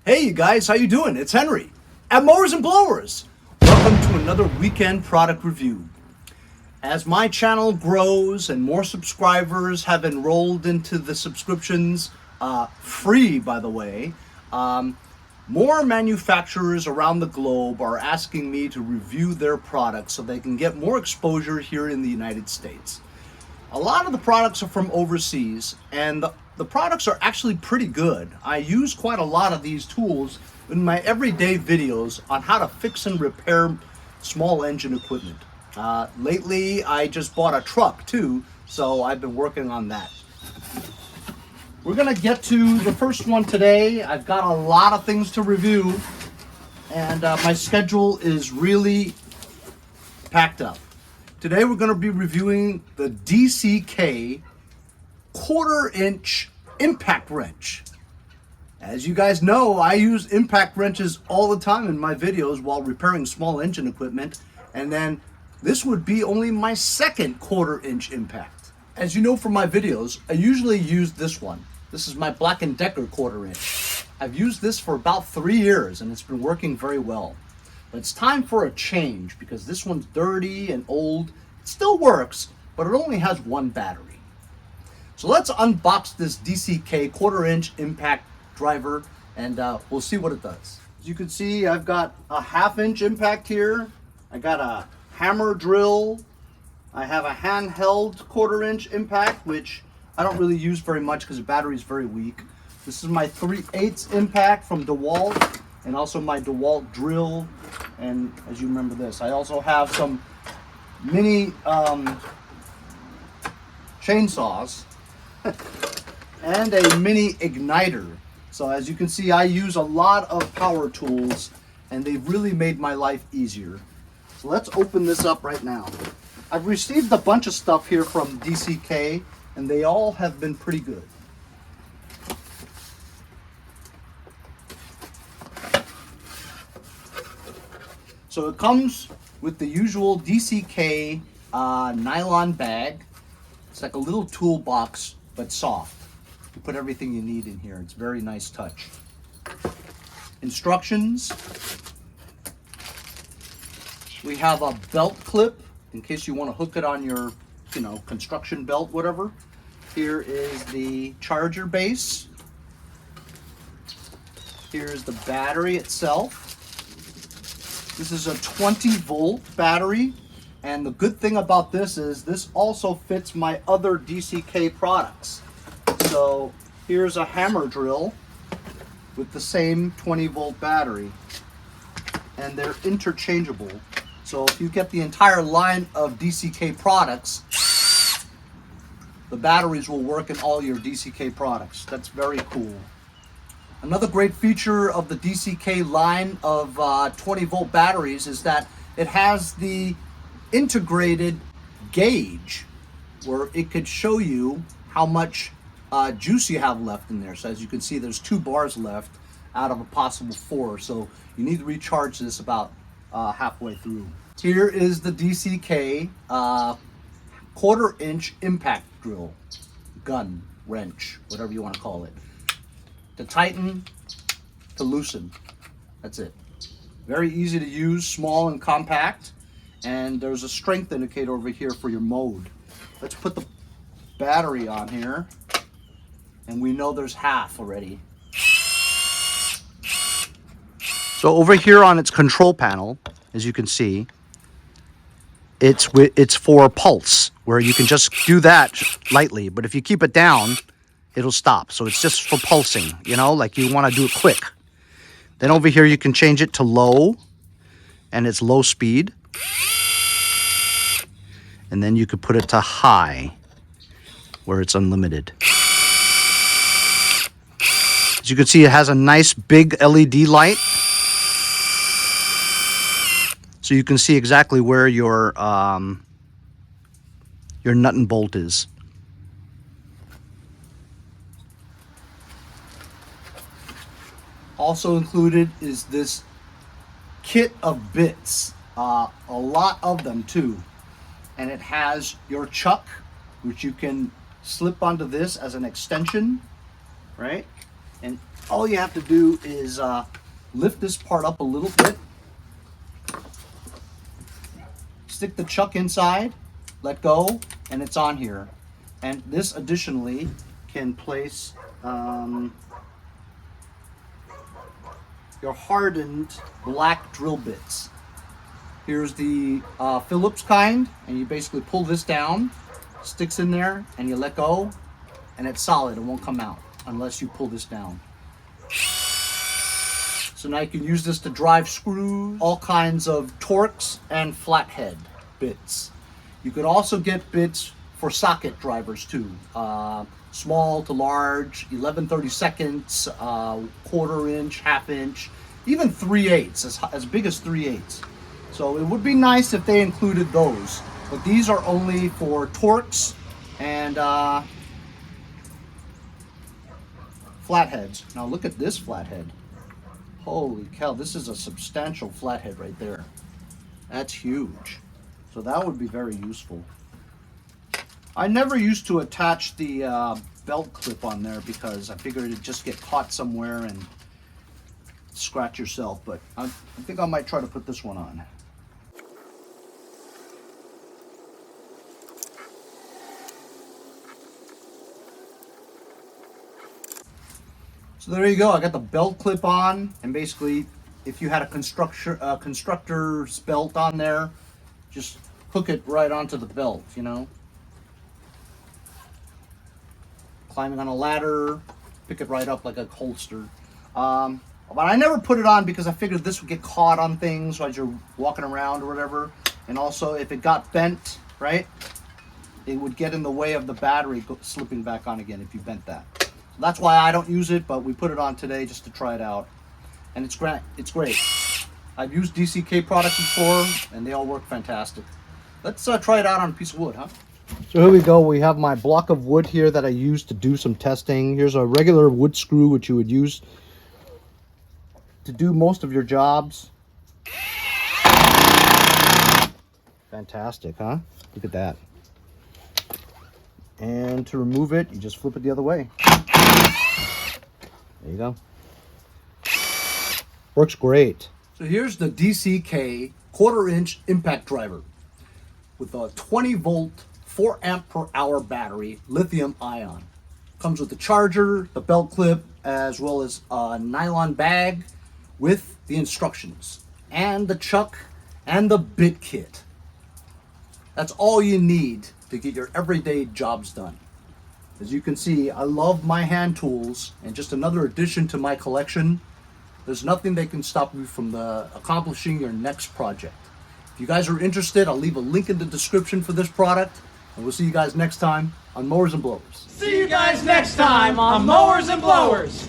Hey you guys, how you doing? It's Henry at Mowers and Blowers. Welcome to another weekend product review. As my channel grows and more subscribers have enrolled into the subscriptions, free by the way, more manufacturers around the globe are asking me to review their products so they can get more exposure here in the United States. A lot of the products are from overseas, and the products are actually pretty good. I use quite a lot of these tools in my everyday videos on how to fix and repair small engine equipment. Lately, I just bought a truck too, so I've been working on that. We're gonna get to the first one today. I've got a lot of things to review, and my schedule is really packed up. Today we're going to be reviewing the DCK 1/4 inch impact wrench. As you guys know, I use impact wrenches all the time in my videos while repairing small engine equipment, and then this would be only my second 1/4 inch impact. As you know from my videos, I usually use this one. This is my Black & Decker 1/4 inch. I've used this for about 3 years and it's been working very well. But it's time for a change because this one's dirty and old. It still works, but it only has one battery. So let's unbox this DCK 1/4 inch impact driver and we'll see what it does. As you can see, I've got a 1/2 inch impact here. I got a hammer drill. I have a handheld 1/4 inch impact, which I don't really use very much because the battery is very weak. This is my 3/8 impact from DeWalt, and also my DeWalt drill. And as you remember this, I also have some mini chainsaws and a mini igniter. So as you can see, I use a lot of power tools and they've really made my life easier. So let's open this up right now. I've received a bunch of stuff here from DCK and they all have been pretty good. So it comes with the usual DCK nylon bag. It's like a little toolbox, but soft. You put everything you need in here. It's a very nice touch. Instructions. We have a belt clip in case you want to hook it on your, construction belt, whatever. Here is the charger base. Here's the battery itself. This is a 20-volt battery, and the good thing about this is this also fits my other DCK products. So here's a hammer drill with the same 20-volt battery, and they're interchangeable. So if you get the entire line of DCK products, the batteries will work in all your DCK products. That's very cool. Another great feature of the DCK line of 20-volt batteries is that it has the integrated gauge where it could show you how much juice you have left in there. So as you can see, there's 2 bars left out of a possible 4. So you need to recharge this about halfway through. Here is the DCK 1/4 inch impact drill, gun, wrench, whatever you want to call it. To tighten, to loosen. That's it. Very easy to use, small and compact. And there's a strength indicator over here for your mode. Let's put the battery on here. And we know there's half already. So over here on its control panel, as you can see, it's for pulse, where you can just do that lightly. But if you keep it down, it'll stop. So it's just for pulsing, like you want to do it quick. Then over here you can change it to low, and it's low speed. And then you could put it to high, where it's unlimited. As you can see, it has a nice big LED light. So you can see exactly where your nut and bolt is. Also included is this kit of bits, a lot of them too. And it has your chuck, which you can slip onto this as an extension, right? And all you have to do is lift this part up a little bit, stick the chuck inside, let go, and it's on here. And this additionally can place your hardened black drill bits. Here's the Phillips kind, and you basically pull this down, sticks in there, and you let go, and it's solid. It won't come out unless you pull this down. So now you can use this to drive screws, all kinds of Torx and flathead bits. You could also get bits for socket drivers too. Small to large, 11/32, quarter inch, half inch, even 3/8, as big as 3/8. So it would be nice if they included those. But these are only for Torx and flatheads. Now look at this flathead. Holy cow, this is a substantial flathead right there. That's huge. So that would be very useful. I never used to attach the belt clip on there because I figured it'd just get caught somewhere and scratch yourself, but I think I might try to put this one on. So there you go. I got the belt clip on, and basically, if you had a constructor's belt on there, just hook it right onto the belt, you know. Climbing on a ladder, pick it right up like a holster. But I never put it on because I figured this would get caught on things as you're walking around or whatever. And also, if it got bent, right, it would get in the way of the battery slipping back on again if you bent that. So that's why I don't use it, but we put it on today just to try it out. And it's great. It's great. I've used DCK products before, and they all work fantastic. Let's try it out on a piece of wood, huh? So here we go. We have my block of wood here that I used to do some testing. Here's a regular wood screw, which you would use to do most of your jobs. Fantastic, huh? Look at that. And to remove it, you just flip it the other way. There you go. Works great. So here's the DCK 1/4 inch impact driver with a 20 volt, 4 amp per hour battery, lithium ion. Comes with the charger, the belt clip, as well as a nylon bag with the instructions, and the chuck, and the bit kit. That's all you need to get your everyday jobs done. As you can see, I love my hand tools, and just another addition to my collection. There's nothing that can stop you from accomplishing your next project. If you guys are interested, I'll leave a link in the description for this product, and we'll see you guys next time on Mowers and Blowers. See you guys next time on Mowers and Blowers.